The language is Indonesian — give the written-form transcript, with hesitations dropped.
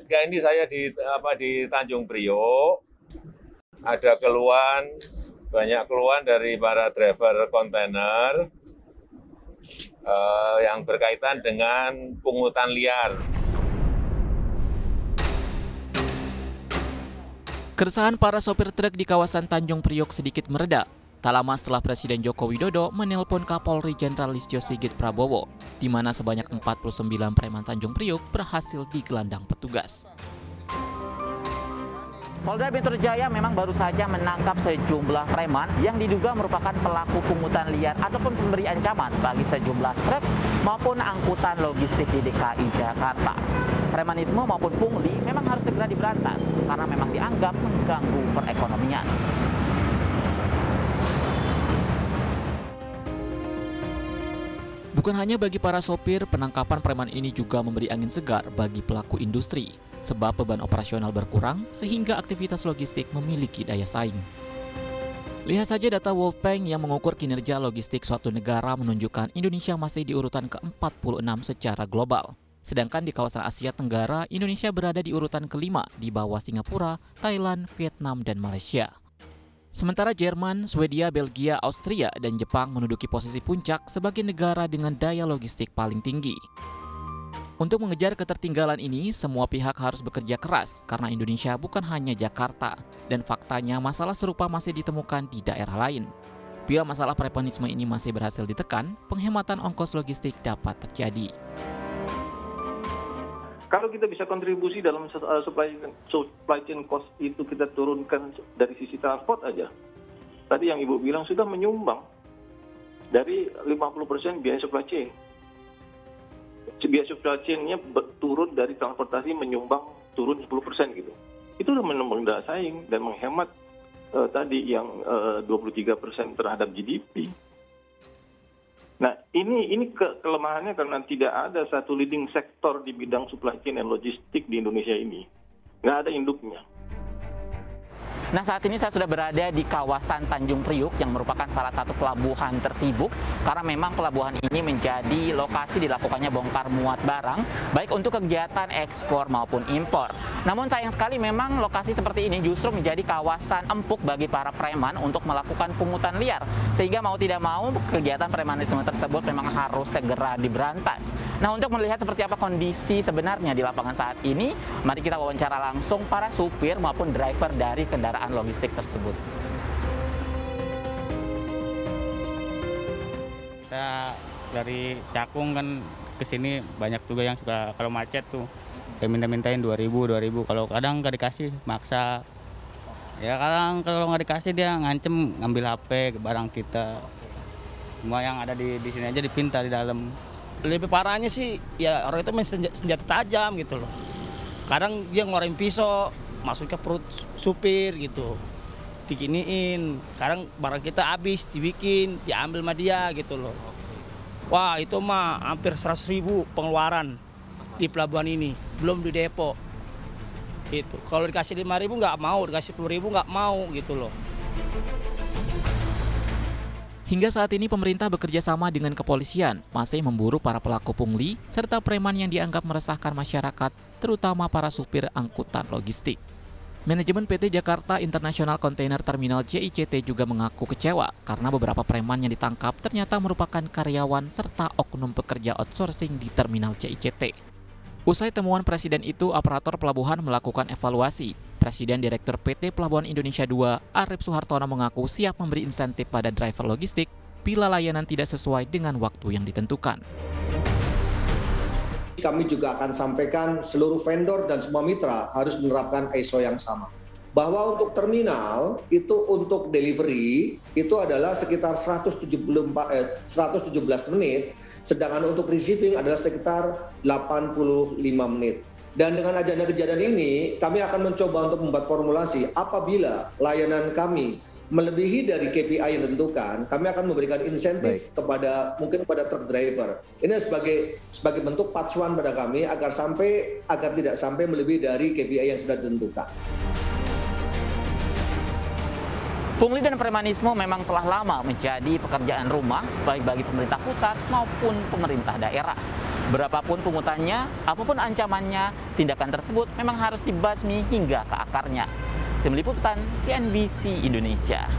ketika ini saya di Tanjung Priok, ada banyak keluhan dari para driver kontainer yang berkaitan dengan pungutan liar. Keresahan para sopir truk di kawasan Tanjung Priok sedikit mereda. Tak lama setelah Presiden Joko Widodo menelpon Kapolri Jenderal Listio Sigit Prabowo, di mana sebanyak 49 preman Tanjung Priok berhasil digelandang petugas. Polda Metro Jaya memang baru saja menangkap sejumlah preman yang diduga merupakan pelaku pungutan liar ataupun pemberi ancaman bagi sejumlah truk maupun angkutan logistik di DKI Jakarta. Premanisme maupun pungli memang harus segera diberantas karena memang dianggap mengganggu perekonomian. Bukan hanya bagi para sopir, penangkapan preman ini juga memberi angin segar bagi pelaku industri, sebab beban operasional berkurang sehingga aktivitas logistik memiliki daya saing. Lihat saja data World Bank yang mengukur kinerja logistik suatu negara menunjukkan Indonesia masih di urutan ke-46 secara global. Sedangkan di kawasan Asia Tenggara, Indonesia berada di urutan kelima di bawah Singapura, Thailand, Vietnam, dan Malaysia. Sementara Jerman, Swedia, Belgia, Austria, dan Jepang menduduki posisi puncak sebagai negara dengan daya logistik paling tinggi. Untuk mengejar ketertinggalan ini, semua pihak harus bekerja keras karena Indonesia bukan hanya Jakarta, dan faktanya masalah serupa masih ditemukan di daerah lain. Bila masalah premanisme ini masih berhasil ditekan, penghematan ongkos logistik dapat terjadi. Kalau kita bisa kontribusi dalam supply chain cost itu kita turunkan dari sisi transport aja. Tadi yang Ibu bilang sudah menyumbang dari 50% biaya supply chain. Biaya supply chain-nya turun dari transportasi menyumbang turun 10% gitu. Itu sudah menambah daya saing dan menghemat tadi yang 23% terhadap GDP. Nah, ini kelemahannya karena tidak ada satu leading sektor di bidang supply chain dan logistik di Indonesia ini. Nggak ada induknya. Nah, saat ini saya sudah berada di kawasan Tanjung Priok yang merupakan salah satu pelabuhan tersibuk karena memang pelabuhan ini menjadi lokasi dilakukannya bongkar muat barang baik untuk kegiatan ekspor maupun impor. Namun sayang sekali memang lokasi seperti ini justru menjadi kawasan empuk bagi para preman untuk melakukan pungutan liar sehingga mau tidak mau kegiatan premanisme tersebut memang harus segera diberantas. Nah, untuk melihat seperti apa kondisi sebenarnya di lapangan saat ini, mari kita wawancara langsung para supir maupun driver dari kendaraan logistik tersebut. Kita dari Cakung kan ke sini banyak juga yang suka kalau macet tuh kayak minta-mintain 2000 kalau kadang nggak dikasih maksa. Ya kadang kalau nggak dikasih dia ngancem ngambil HP barang kita. Semua yang ada di sini aja dipinta di dalam. Lebih parahnya sih ya orang itu main senjata tajam gitu loh. Kadang dia ngeluarin pisau masuk ke perut supir gitu, diginiin. Kadang barang kita habis dibikin, diambil sama dia gitu loh. Wah itu mah hampir 100.000 pengeluaran di pelabuhan ini, belum di depo. Gitu. Kalau dikasih 5.000 nggak mau, dikasih 10.000 nggak mau gitu loh. Hingga saat ini pemerintah bekerja sama dengan kepolisian, masih memburu para pelaku pungli serta preman yang dianggap meresahkan masyarakat, terutama para supir angkutan logistik. Manajemen PT Jakarta International Container Terminal JICT juga mengaku kecewa karena beberapa preman yang ditangkap ternyata merupakan karyawan serta oknum pekerja outsourcing di Terminal JICT. Usai temuan Presiden itu, operator pelabuhan melakukan evaluasi. Presiden Direktur PT Pelabuhan Indonesia II, Arif Suhartono mengaku siap memberi insentif pada driver logistik bila layanan tidak sesuai dengan waktu yang ditentukan. Kami juga akan sampaikan seluruh vendor dan semua mitra harus menerapkan ISO yang sama. Bahwa untuk terminal, itu untuk delivery, itu adalah sekitar 117 menit, sedangkan untuk receiving adalah sekitar 85 menit. Dan dengan adanya kejadian ini, kami akan mencoba untuk membuat formulasi apabila layanan kami melebihi dari KPI yang ditentukan, kami akan memberikan insentif kepada truck driver. Ini sebagai bentuk pacuan pada kami agar tidak sampai melebihi dari KPI yang sudah ditentukan. Pungli dan premanisme memang telah lama menjadi pekerjaan rumah baik bagi pemerintah pusat maupun pemerintah daerah. Berapapun pungutannya, apapun ancamannya, tindakan tersebut memang harus dibasmi hingga ke akarnya. Tim Liputan CNBC Indonesia.